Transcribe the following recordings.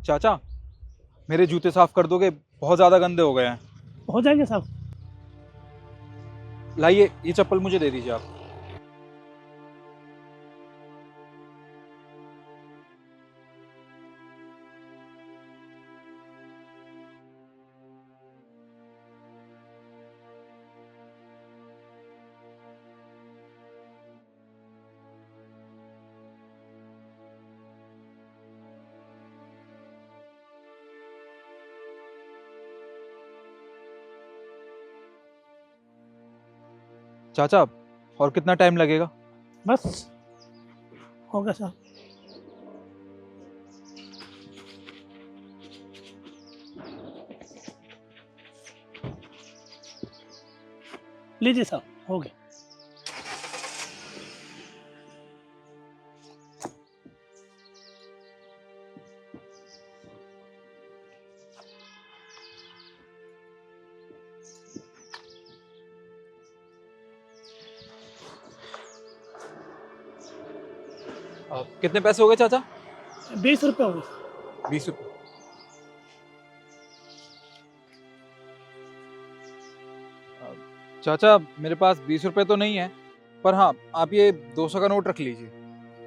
चाचा, मेरे जूते साफ कर दोगे? बहुत ज्यादा गंदे हो गए हैं। हो जाएंगे साहब। लाइए, ये चप्पल मुझे दे दीजिए आप। चाचा, और कितना टाइम लगेगा? बस होगा साहब। लीजिए साहब, हो गए। कितने पैसे हो गए चाचा? 20 रुपये हो गए। 20 रुपये। चाचा, मेरे पास 20 रुपये तो नहीं है, पर हाँ, आप ये 200 का नोट रख लीजिए।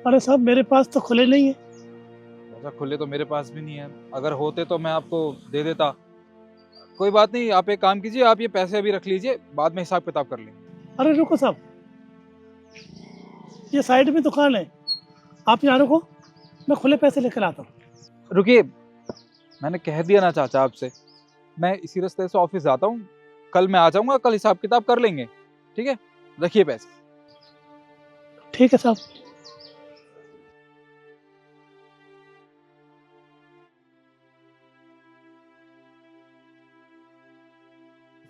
अरे साहब, मेरे पास तो खुले नहीं है। चाचा, खुले तो मेरे पास भी नहीं है। अगर होते तो मैं आपको दे देता। कोई बात नहीं, आप एक काम कीजिए, आप ये पैसे अभी रख लीजिए, बाद में हिसाब किताब कर लेंगे। अरे रुको साहब, ये साइड में दुकान है, आप यहाँ रुको, मैं खुले पैसे लेकर आता हूँ। रुकिए, मैंने कह दिया ना चाचा आपसे, मैं इसी रास्ते से ऑफिस जाता हूँ। कल मैं आ जाऊंगा, कल हिसाब किताब कर लेंगे। ठीक है, रखिए पैसे। ठीक है साहब।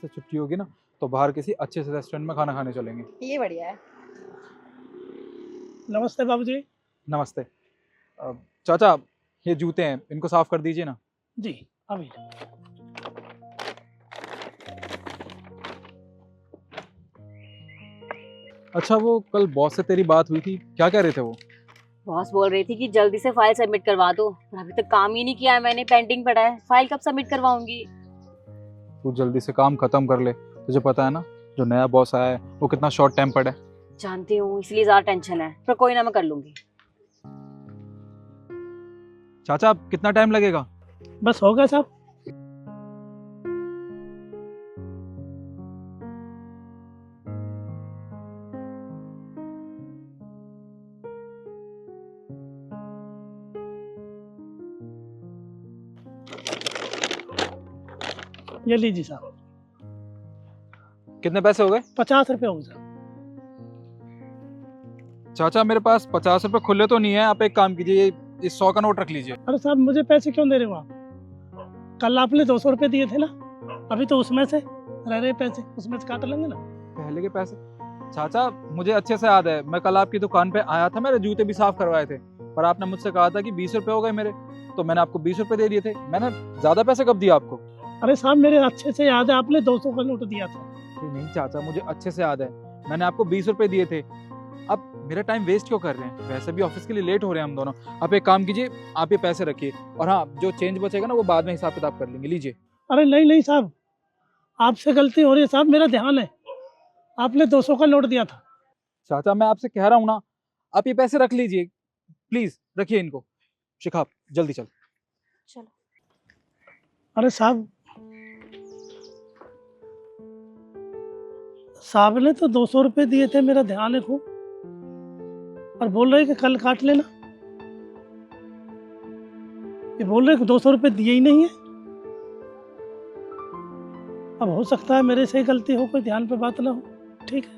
से छुट्टी होगी ना, तो बाहर किसी अच्छे से रेस्टोरेंट में खाना खाने चलेंगे। ये बढ़िया है। नमस्ते बाबूजी। नमस्ते। चाचा, ये जूते हैं, इनको साफ कर दीजिए ना। जी अभी। अच्छा, वो कल बॉस से तेरी बात हुई थी, क्या कह रहे थे वो? बॉस बोल रही थी कि जल्दी से फाइल सबमिट करवा दो, पर अभी तक काम ही नहीं किया है मैंने, पेंडिंग पड़ा है। फाइल कब सबमिट करवाऊंगी? तू जल्दी से काम खत्म कर ले। तुझे पता है ना, जो नया बॉस आया है वो कितना शॉर्ट टेम्पर्ड है। जानती हूँ, इसलिए ज्यादा टेंशन है, पर कोई ना, मैं कर लूंगी। चाचा, कितना टाइम लगेगा? बस हो गया साहब। ये लीजिए साहब। कितने पैसे हो गए? 50 रुपये हो गए साहब। चाचा, मेरे पास 50 रुपए खुले तो नहीं है। आप एक काम कीजिए, ये 100 का नोट रख लीजिए। अरे साहब, मुझे पैसे क्यों दे रहे हो आप? कल आपने 200 रुपये दिए थे ना, अभी तो उसमें से रह रहे पैसे, उसमें से काट लेंगे ना। पहले के पैसे? चाचा, मुझे अच्छे से याद है, मैं कल आपकी दुकान पे आया था, मेरे जूते भी साफ करवाए थे, पर आपने मुझसे कहा था कि 20 रुपए हो गए मेरे, तो मैंने आपको 20 रुपए दे दिए थे। मैंने ज्यादा पैसे कब दिया आपको? अरे साहब, मेरे अच्छे से याद है, आपने 200 का नोट दिया था। नहीं चाचा, मुझे अच्छे से याद है, मैंने आपको 20 रुपए दिए थे। अब मेरा टाइम वेस्ट क्यों कर रहे हैं? वैसे भी ऑफिस के लिए लेट हो रहे हैं हम दोनों। आप एक काम कीजिए, आप ये पैसे रखिए, और हाँ, जो चेंज बचेगा ना वो बाद में हिसाब किताब कर लेंगे। लीजिए। अरे नहीं नहीं साहब, आपसे गलती हो रही है साहब, मेरा ध्यान है, आपने 200 का नोट दिया था। चाचा, मैं आपसे कह रहा हूँ ना, आप ये पैसे रख लीजिए, प्लीज रखिए इनको। शिखा, जल्दी चल। चलो। अरे साहब, साहब ने तो 200 रुपये दिए थे, मेरा ध्यान है खूब, और बोल रहे कि कल काट लेना। ये बोल रहे कि 200 रुपये दिए ही नहीं है। अब हो सकता है मेरे से ही गलती हो, कोई ध्यान पे बात ना हो। ठीक है।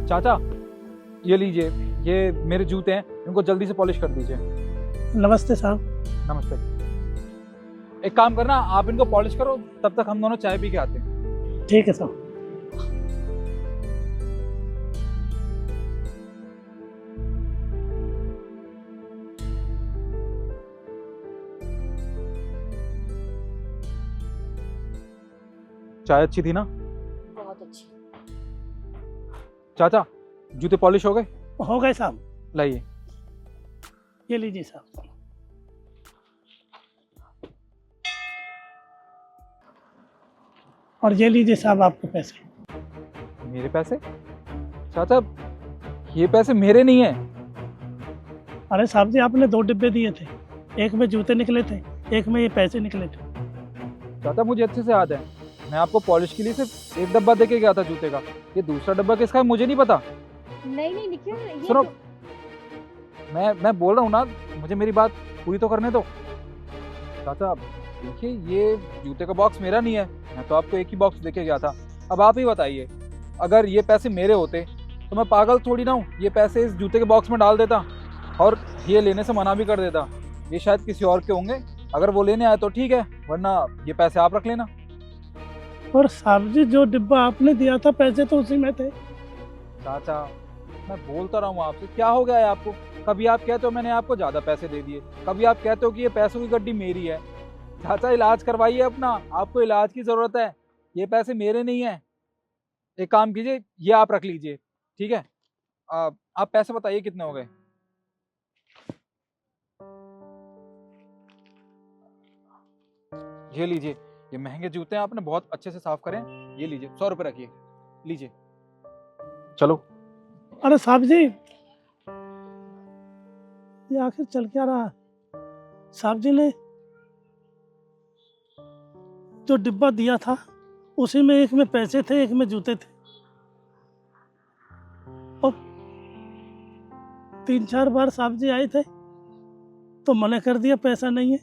चाचा, ये लीजिए, ये मेरे जूते हैं, इनको जल्दी से पॉलिश कर दीजिए। नमस्ते साहब। नमस्ते। एक काम करना, आप इनको पॉलिश करो, तब तक हम दोनों चाय पी के आते हैं। ठीक है साहब। चाय अच्छी थी ना? बहुत अच्छी। चाचा जूते पॉलिश हो गए? हो गए साहब, लाइए। ये लीजिए साहब। और ये लीजिए साहब आपके पैसे। मेरे पैसे? चाचा ये पैसे मेरे नहीं है। अरे साहब जी, आपने 2 डिब्बे दिए थे, एक में जूते निकले थे, एक में ये पैसे निकले थे। चाचा मुझे अच्छे से याद है, मैं आपको पॉलिश के लिए सिर्फ एक डब्बा देके गया था जूते का। ये दूसरा डब्बा किसका है मुझे नहीं पता। नहीं निखिल, ये सुनो, तो- मैं बोल रहा हूँ ना, मुझे मेरी बात पूरी तो करने दो। चाचा देखिए, ये जूते का बॉक्स मेरा नहीं है, मैं तो आपको एक ही बॉक्स देके गया था। अब आप ही बताइए, अगर ये पैसे मेरे होते तो मैं पागल थोड़ी ना हूँ, ये पैसे इस जूते के बॉक्स में डाल देता और ये लेने से मना भी कर देता। ये शायद किसी और के होंगे, अगर वो लेने आए तो ठीक है, वरना ये पैसे आप रख लेना। और साहब जी, जो डिब्बा आपने दिया था पैसे तो उसी में थे। चाचा मैं बोलता रहा हूँ आपसे, क्या हो गया है आपको? कभी आप कहते हो मैंने आपको ज्यादा पैसे दे दिए, कभी आप कहते हो कि ये पैसों की गड्डी मेरी है। चाचा इलाज करवाइए अपना, आपको इलाज की जरूरत है, ये पैसे मेरे नहीं है। एक काम कीजिए, ये आप रख लीजिए, ठीक है? आप पैसे बताइए कितने हो गए? ये लीजिए, ये महंगे जूते हैं, आपने बहुत अच्छे से साफ करें। ये लीजिए 100 रुपए रखिए, लीजिए चलो। अरे साहब जी, ये आखिर चल क्या रहा है? साहब जी ने जो डिब्बा दिया था उसी में एक में पैसे थे, एक में जूते थे। और 3-4 बार साहब जी आए थे तो मना कर दिया, पैसा नहीं है।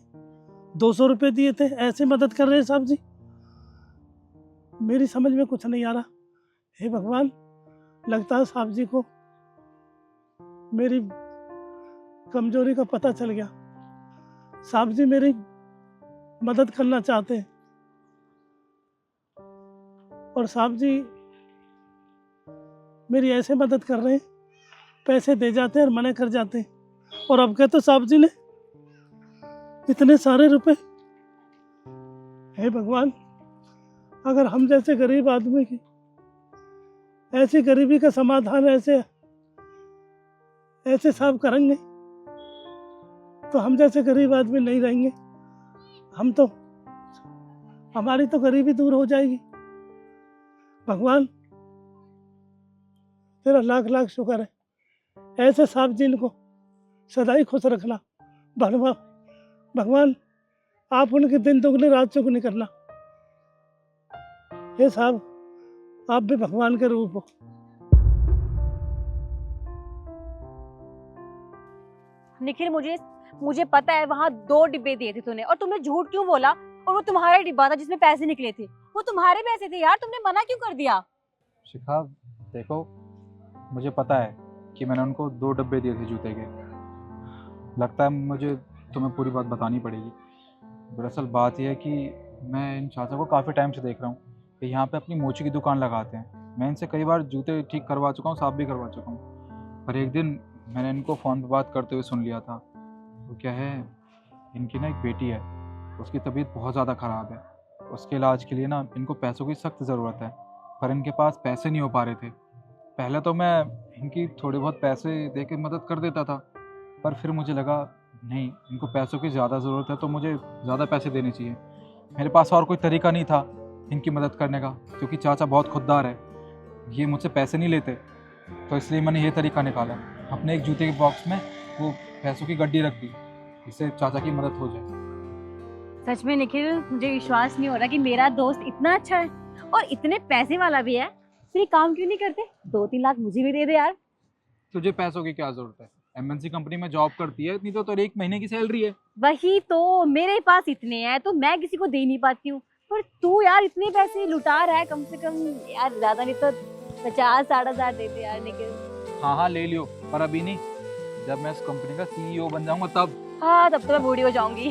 200 रुपये दिए थे, ऐसे मदद कर रहे हैं साहब जी। मेरी समझ में कुछ नहीं आ रहा। हे भगवान, लगता है साहब जी को मेरी कमजोरी का पता चल गया। साहब जी मेरी मदद करना चाहते हैं और साहब जी मेरी ऐसे मदद कर रहे हैं, पैसे दे जाते हैं और मना कर जाते हैं। और अब कहते साहब जी ने इतने सारे रुपए। हे भगवान, अगर हम जैसे गरीब आदमी की ऐसी गरीबी का समाधान ऐसे साहब करेंगे तो हम जैसे गरीब आदमी नहीं रहेंगे। हमारी तो गरीबी दूर हो जाएगी। भगवान तेरा लाख लाख शुक्र है, ऐसे साहब जी को सदा ही खुश रखना। भगवान आप उनके दिन दुगनी रात चुगनी करना। हे साहब, आप भी भगवान के रूप हो। निखिल, मुझे पता है वहाँ 2 डिब्बे दिए थे तूने, और तुमने झूठ क्यों बोला? और वो तुम्हारा डिब्बा था जिसमें पैसे निकले थे, वो तुम्हारे पैसे थे यार, तुमने मना क्यों कर दिया? शिखा देखो, मुझे पता है कि मैंने उनको 2 डब्बे दिए थे जूते के। लगता है मुझे तुम्हें पूरी बात बतानी पड़ेगी। दरअसल बात यह है कि मैं इन चाचा को काफ़ी टाइम से देख रहा हूँ कि यहाँ पे अपनी मोची की दुकान लगाते हैं। मैं इनसे कई बार जूते ठीक करवा चुका हूँ, साफ भी करवा चुका हूँ, पर एक दिन मैंने इनको फ़ोन पर बात करते हुए सुन लिया था। तो क्या है, इनकी ना एक बेटी है, उसकी तबीयत बहुत ज़्यादा ख़राब है। उसके इलाज के लिए ना इनको पैसों की सख्त ज़रूरत है, पर इनके पास पैसे नहीं हो पा रहे थे। पहले तो मैं इनकी थोड़े बहुत पैसे दे के मदद कर देता था, पर फिर मुझे लगा नहीं, इनको पैसों की ज़्यादा ज़रूरत है तो मुझे ज़्यादा पैसे देने चाहिए। मेरे पास और कोई तरीका नहीं था इनकी मदद करने का, क्योंकि चाचा बहुत खुददार है, ये मुझसे पैसे नहीं लेते। तो इसलिए मैंने ये तरीका निकाला, अपने एक जूते के बॉक्स में वो पैसों की गड्डी रख दी, इससे चाचा की मदद हो जाए। सच में निखिल, मुझे विश्वास नहीं हो रहा कि मेरा दोस्त इतना अच्छा है और इतने पैसे वाला भी है। फिर ये काम क्यों नहीं करते? 2-3 लाख मुझे भी दे दे यार। तुझे पैसों की क्या ज़रूरत है? एमएनसी कंपनी में जॉब करती है, इतनी तो तेरी 1 महीने की सैलरी है। वही तो, मेरे पास इतने हैं तो मैं किसी को दे नहीं पाती हूँ, पर तू यार इतने पैसे लुटा रहा है। कम से कम यार, ज्यादा नहीं तो 50-60 दे दे यार निखिल। हाँ ले लियो, पर अभी नहीं, जब मैं इस कंपनी का CEO बन जाऊंगा तब। हाँ, तब तो मैं बूढ़ी हो जाऊंगी।